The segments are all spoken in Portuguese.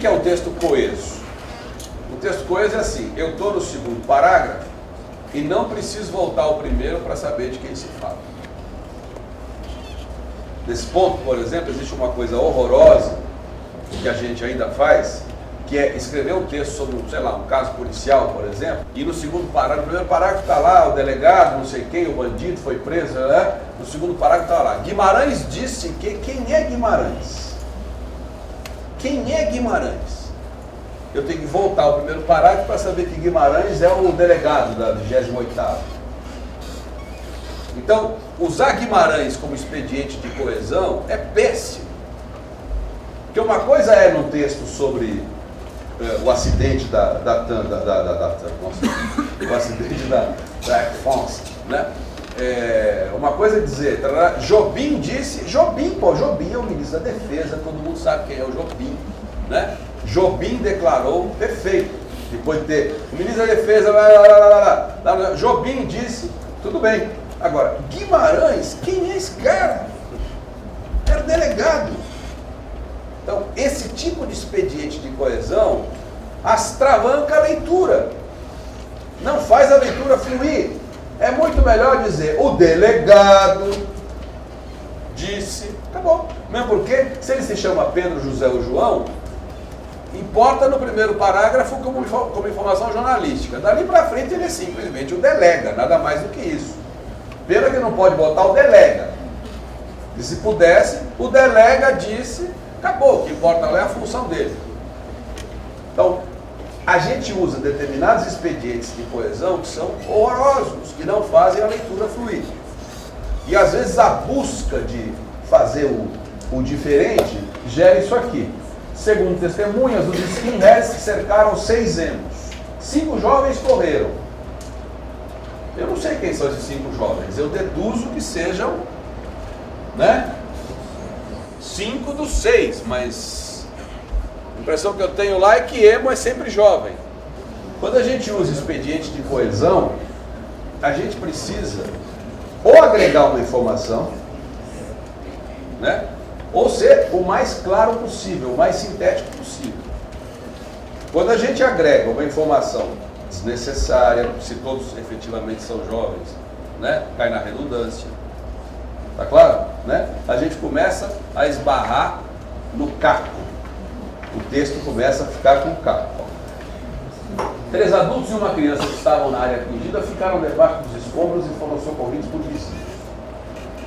que é um texto coeso? O texto coeso é assim, eu estou no segundo parágrafo e não preciso voltar ao primeiro para saber de quem se fala. Nesse ponto, por exemplo, existe uma coisa horrorosa que a gente ainda faz, que é escrever um texto sobre, sei lá, um caso policial, por exemplo, e no segundo parágrafo, no primeiro parágrafo está lá o delegado, não sei quem, o bandido foi preso, né? No segundo parágrafo está lá, Guimarães disse que... Quem é Guimarães? Quem é Guimarães? Eu tenho que voltar ao primeiro parágrafo para saber que Guimarães é o delegado da 28ª. Então, usar Guimarães como expediente de coesão é péssimo. Porque uma coisa é num texto sobre o acidente o acidente da Air France, né? Uma coisa é dizer, Jobim disse, Jobim é o ministro da Defesa, todo mundo sabe quem é o Jobim, né? Jobim declarou, perfeito, depois de ter o ministro da Defesa, Jobim disse, tudo bem. Agora, Guimarães, quem é esse cara? Era delegado. Então, esse tipo de expediente de coesão astravanca a leitura, não faz a leitura fluir. É muito melhor dizer, o delegado disse, acabou. Mesmo porque, se ele se chama Pedro, José ou João, importa no primeiro parágrafo como informação jornalística. Dali para frente ele é simplesmente o delega, nada mais do que isso. Pena que não pode botar o delega. E se pudesse, o delega disse, acabou, o que importa lá é a função dele. Então, a gente usa determinados expedientes de coesão que são horrorosos, que não fazem a leitura fluir. E às vezes a busca de fazer o diferente gera isso aqui. Segundo testemunhas, os skinheads cercaram 6 emos. 5 jovens correram. Eu não sei quem são esses 5 jovens, eu deduzo que sejam, né, 5 dos 6, mas a impressão que eu tenho lá é que emo é sempre jovem. Quando a gente usa expediente de coesão, a gente precisa ou agregar uma informação, né, ou ser o mais claro possível, o mais sintético possível. Quando a gente agrega uma informação desnecessária, se todos efetivamente são jovens, né, cai na redundância, tá claro? Né? A gente começa a esbarrar no caco, o texto começa a ficar com caco. 3 adultos e uma criança que estavam na área atingida ficaram debaixo dos escombros e foram socorridos por vizinhos.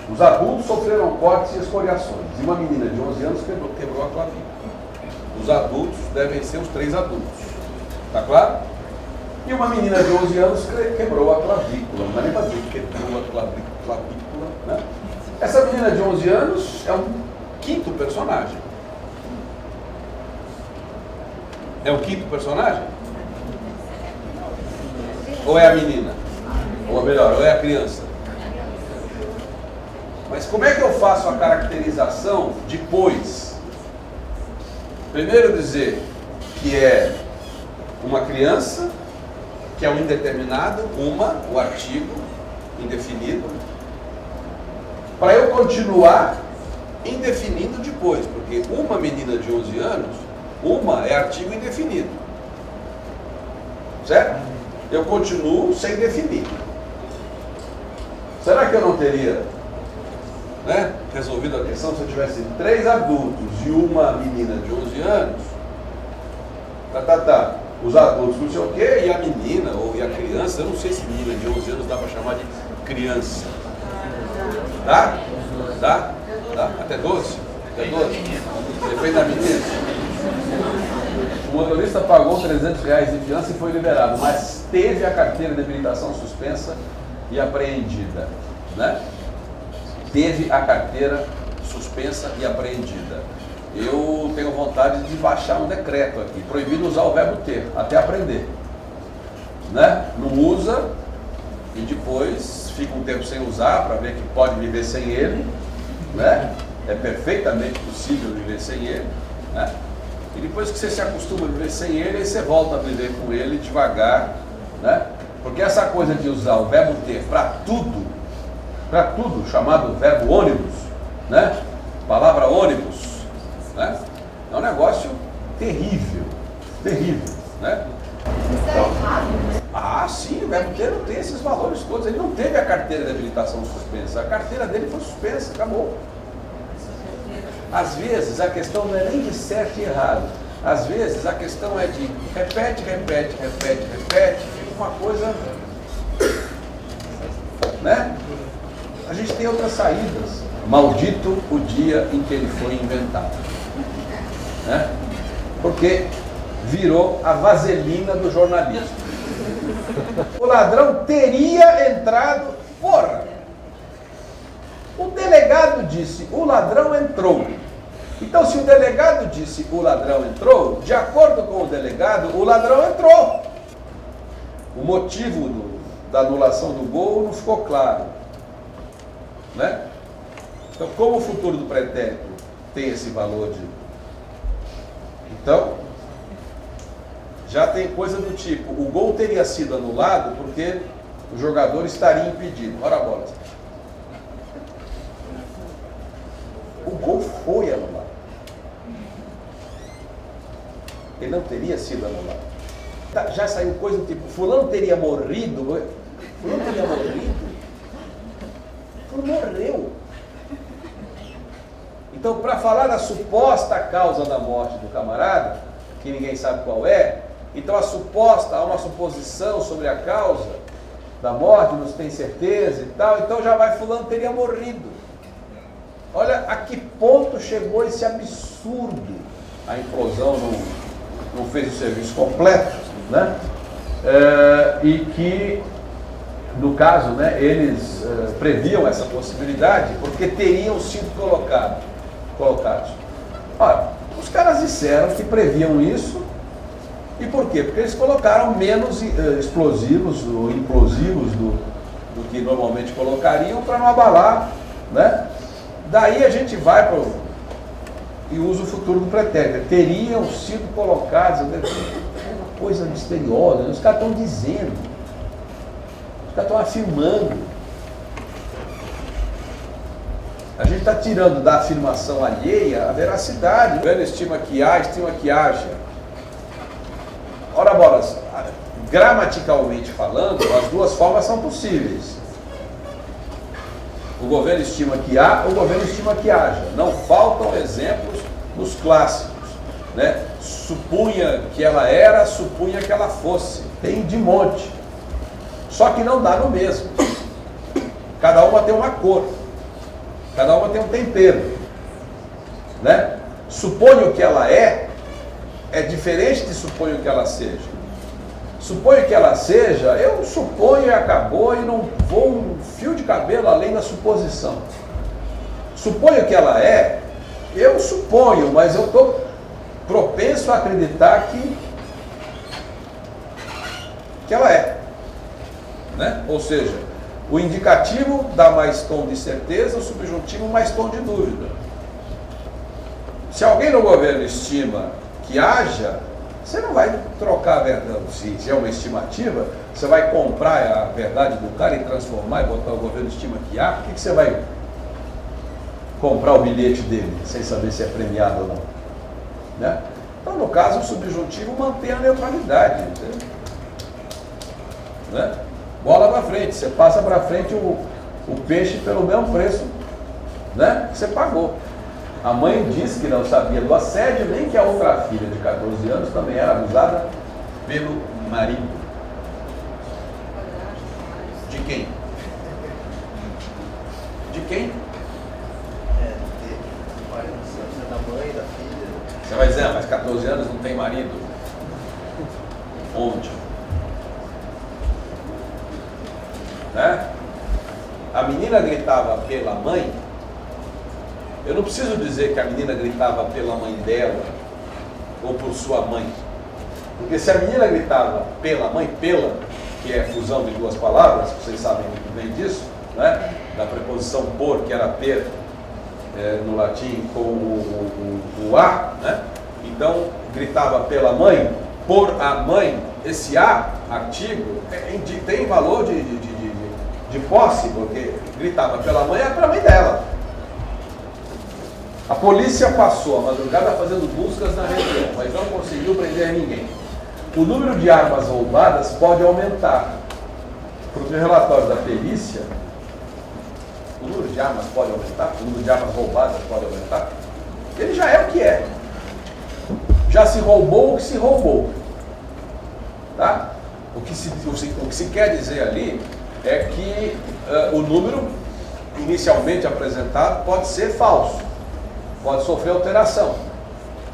Os adultos sofreram cortes e escoriações, e uma menina de 11 anos quebrou a clavícula. Os adultos devem ser os 3 adultos, tá claro? E uma menina de 11 anos quebrou a clavícula, não dá nem para dizer que quebrou a clavícula, né? Essa menina de 11 anos é um 5º personagem. É o 5º personagem? Ou é a menina? Ou melhor, ou é a criança? Mas como é que eu faço a caracterização depois? Primeiro dizer que é uma criança, que é um indeterminado, o artigo indefinido, para eu continuar indefinindo depois, porque uma menina de 11 anos, uma é artigo indefinido, certo? Eu continuo sem definir. Será que eu não teria, né, resolvido a questão se eu tivesse 3 adultos e uma menina de 11 anos? Os adultos não sei o quê, e a menina, ou e a criança, eu não sei se menina de 11 anos dá para chamar de criança. Dá? Dá? Dá? Até 12? Até 12? Depende da menina. O motorista pagou R$300 de fiança e foi liberado, mas teve a carteira de habilitação suspensa e apreendida, né? Teve a carteira suspensa e apreendida. Eu tenho vontade de baixar um decreto aqui, proibido usar o verbo ter, até aprender, né? Não usa e depois fica um tempo sem usar para ver que pode viver sem ele, né? É perfeitamente possível viver sem ele, né? E depois que você se acostuma a viver sem ele, aí você volta a viver com ele devagar, né? Porque essa coisa de usar o verbo ter para tudo, chamado verbo ônibus, né? Palavra ônibus, né? É um negócio terrível, terrível, né? Isso é errado, né? Ah, sim, o verbo-ter não tem esses valores todos. Ele não teve a carteira de habilitação suspensa. A carteira dele foi suspensa, acabou. Às vezes a questão não é nem de certo e errado. Às vezes a questão é de repete, repete, repete, repete, fica uma coisa, né? A gente tem outras saídas. Maldito o dia em que ele foi inventado, né? Porque virou a vaselina do jornalismo. O ladrão teria entrado, porra! O delegado disse, o ladrão entrou. Então, se o delegado disse, o ladrão entrou, de acordo com o delegado, o ladrão entrou. O motivo da anulação do gol não ficou claro, né? Então, como o futuro do pretérito tem esse valor de... Então, já tem coisa do tipo, o gol teria sido anulado porque o jogador estaria impedido. Ora bola. O gol foi anulado. Ele não teria sido anulado. Já saiu coisa do tipo, fulano teria morrido. Fulano teria morrido. Fulano morreu. Então, para falar da suposta causa da morte do camarada, que ninguém sabe qual é, então há uma suposição sobre a causa da morte, não se tem certeza e tal, então já vai fulano teria morrido. Olha a que ponto chegou esse absurdo. A implosão não fez o serviço completo, né? E que, no caso, né, eles previam essa possibilidade porque teriam sido colocados. Olha, os caras disseram que previam isso. E por quê? Porque eles colocaram menos explosivos ou implosivos do que normalmente colocariam para não abalar, né? Daí a gente vai para e usa o futuro do pretérito. Teriam sido colocados, é uma coisa misteriosa, né? Os caras estão dizendo, os caras estão afirmando. A gente está tirando da afirmação alheia a veracidade. O governo estima que há, estima que haja. Ora, bolas, gramaticalmente falando, as duas formas são possíveis. O governo estima que há, o governo estima que haja. Não faltam exemplos nos clássicos, né? Supunha que ela era, supunha que ela fosse. Tem de monte. Só que não dá no mesmo. Cada uma tem uma cor. Cada uma tem um tempero, né? Suponho que ela é diferente de suponho que ela seja. Suponho que ela seja, eu suponho e acabou e não vou um fio de cabelo além da suposição. Suponho que ela é, eu suponho, mas eu estou propenso a acreditar que ela é, né? Ou seja, o indicativo dá mais tom de certeza, o subjuntivo mais tom de dúvida. Se alguém no governo estima que haja, você não vai trocar a verdade. Se é uma estimativa, você vai comprar a verdade do cara e transformar e botar o governo estima que há. Por que você vai comprar o bilhete dele sem saber se é premiado ou não? Né? Então, no caso, o subjuntivo mantém a neutralidade. Entendeu? Né? Bola para frente, você passa para frente o peixe pelo mesmo preço, né, que você pagou. A mãe disse que não sabia do assédio, nem que a outra filha de 14 anos também era abusada pelo marido. De quem? De quem? Da mãe, da filha. Você vai dizer, mas 14 anos não tem marido? Onde? Né? A menina gritava pela mãe. Eu não preciso dizer que a menina gritava pela mãe dela ou por sua mãe, porque se a menina gritava pela mãe, pela, que é fusão de duas palavras, vocês sabem muito bem disso, né? Da preposição por, que era per, no latim com o a, né? Então gritava pela mãe, por a mãe, esse a, artigo, tem valor de posse, porque gritava pela mãe, é pela mãe dela. A polícia passou a madrugada fazendo buscas na região, mas não conseguiu prender ninguém. O número de armas roubadas pode aumentar. Porque o relatório da perícia, o número de armas pode aumentar, o número de armas roubadas pode aumentar. Ele já é o que é. Já se roubou o que se roubou. Tá? O que se quer dizer ali é que o número inicialmente apresentado pode ser falso, pode sofrer alteração.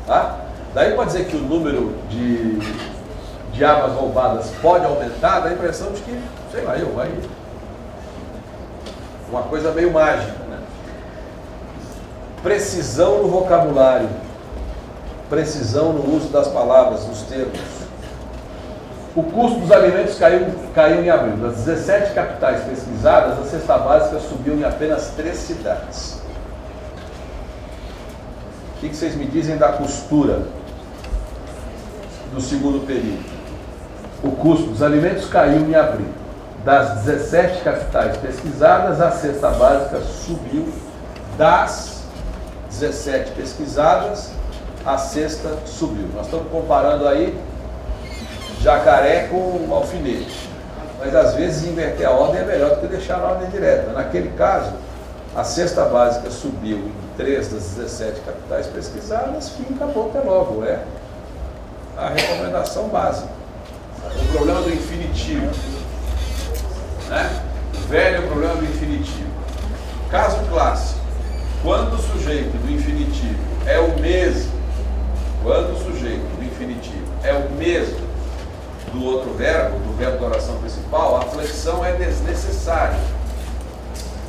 Tá? Daí pode dizer que o número de armas roubadas pode aumentar, dá a impressão de que, sei lá, vai uma coisa meio mágica, né? Precisão no vocabulário, precisão no uso das palavras, dos termos. O custo dos alimentos caiu em abril. Das 17 capitais pesquisadas, a cesta básica subiu em apenas 3 cidades. O que vocês me dizem da costura do segundo período? O custo dos alimentos caiu em abril. Das 17 capitais pesquisadas, a cesta básica subiu. Das 17 pesquisadas, a cesta subiu. Nós estamos comparando aí jacaré com alfinete. Mas às vezes inverter a ordem é melhor do que deixar a ordem direta. Naquele caso, a cesta básica subiu em 3 das 17 capitais pesquisadas, fim, acabou, até logo. É a recomendação básica. O problema do infinitivo, né? O velho problema do infinitivo. Caso clássico, quando o sujeito do infinitivo é o mesmo, quando o sujeito do infinitivo é o mesmo do outro verbo, do verbo da oração principal, a flexão é desnecessária.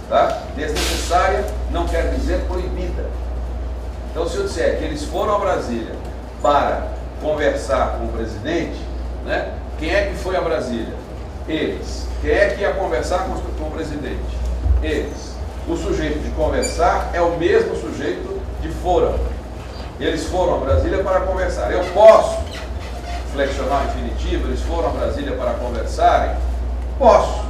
Tá? Desnecessária não quer dizer proibida. Então, se eu disser que eles foram a Brasília para conversar com o presidente, né? Quem é que foi a Brasília? Eles. Quem é que ia conversar com o presidente? Eles. O sujeito de conversar é o mesmo sujeito de foram. Eles foram a Brasília para conversar. Eu posso flexionar o infinitivo? Eles foram a Brasília para conversarem? Posso.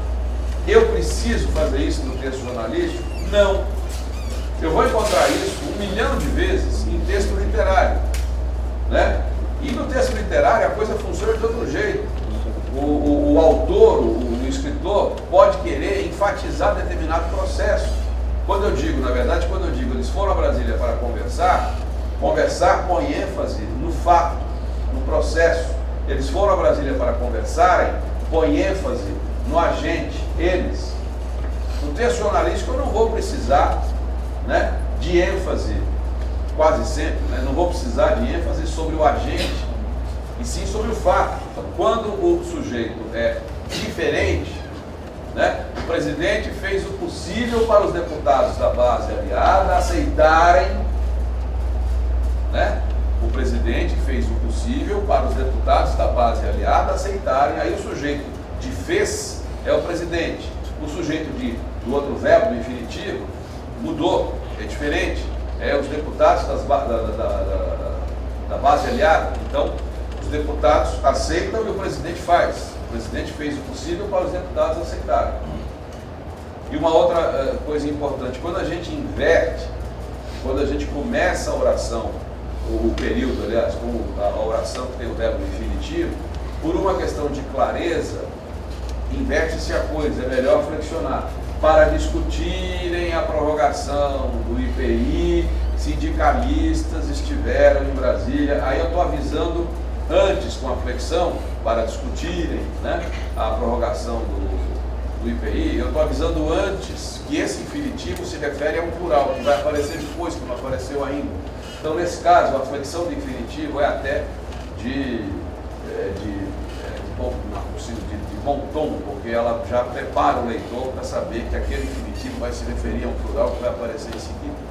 Eu preciso fazer isso no texto jornalístico? Não. Eu vou encontrar isso 1 milhão de vezes em texto literário, né? E no texto literário a coisa funciona de outro jeito. O autor, o escritor, pode querer enfatizar determinado processo. Quando eu digo eles foram a Brasília para conversar, conversar põe ênfase no fato, no processo. Eles foram a Brasília para conversarem, põe ênfase no agente, eles. No texto jornalístico eu não vou precisar, né, de ênfase, quase sempre, né? Não vou precisar de ênfase sobre o agente, e sim sobre o fato. Então, quando o sujeito é diferente, né, o presidente fez o possível para os deputados da base aliada aceitarem, né? O presidente fez o possível para os deputados da base aliada aceitarem. Aí o sujeito de fez é o presidente. O sujeito do outro verbo, do infinitivo, mudou, é diferente. É os deputados da base aliada. Então, os deputados aceitam e o presidente faz. O presidente fez o possível para os deputados aceitarem. E uma outra coisa importante, quando a gente inverte, quando a gente começa a oração, o período, aliás, com a oração que tem o verbo infinitivo, por uma questão de clareza, inverte-se a coisa, é melhor flexionar. Para discutirem a prorrogação do IPI, sindicalistas estiveram em Brasília. Aí eu estou avisando antes com a flexão, para discutirem, né, a prorrogação do IPI, eu estou avisando antes que esse infinitivo se refere a um plural, que vai aparecer depois, que não apareceu ainda. Então, nesse caso, a flexão do infinitivo é até de bom tom, porque ela já prepara o leitor para saber que aquele infinitivo vai se referir a um plural que vai aparecer em seguida.